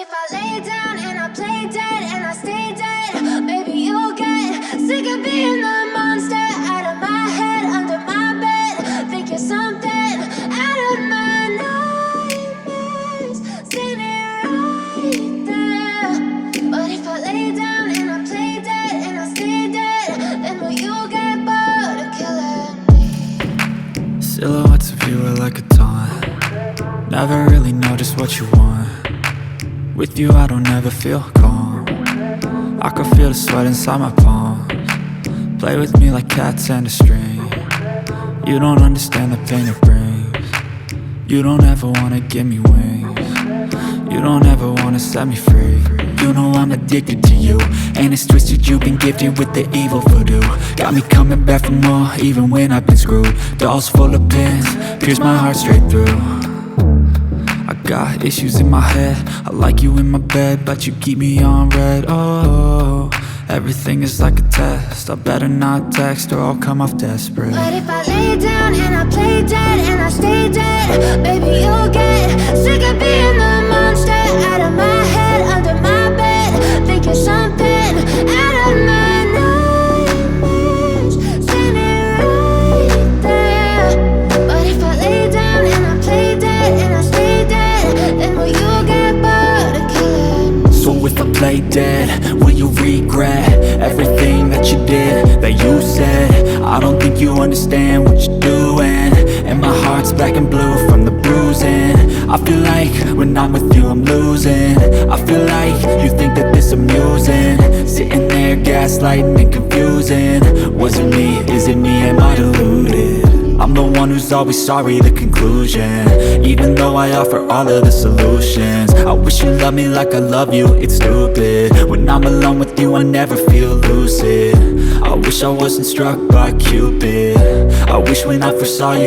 if I lay down and I play dead and I stay dead, maybe you'll get sick of being the monster out of my head, under my bed. Think you're something out of my nightmares, standing right there. But if I lay down and I play dead and I stay dead, then will you get bored of killing me? Silhouettes of you are like a taunt. Never really know just what you want. With you I don't ever feel calm. I can feel the sweat inside my palms. Play with me like cats and a string. You don't understand the pain it brings. You don't ever wanna give me wings. You don't ever wanna set me free. You know I'm addicted to you, and it's twisted, you've been gifted with the evil voodoo. Got me coming back for more, even when I've been screwed. Dolls full of pins, pierce my heart straight through. I got issues in my head, I like you in my bed, but you keep me on red. Oh, everything is like a test, I better not text or I'll come off desperate. But if I lay down and I play dead and I stay dead, baby you'll get sick of being the monster out of my head, under my bed. Think you're something out of my nightmares, standing right there. But if I lay down and I play dead and I stay dead, then will you get bored of killing me? So if I play dead, will you regret everything that you did, that you said? I don't think you understand what you're doing, and my heart's black and blue from the bruising. I feel like when I'm with you I'm losing. I feel like you think that this amusing, sitting there gaslighting and confusing. Was it me? Is it me? Am I deluded? I'm the one who's always sorry, the conclusion, even though I offer all of the solutions. I wish you loved me like I love you, it's stupid. When I'm alone with you I never feel lucid. I wish I wasn't struck by Cupid. I wish when I first saw you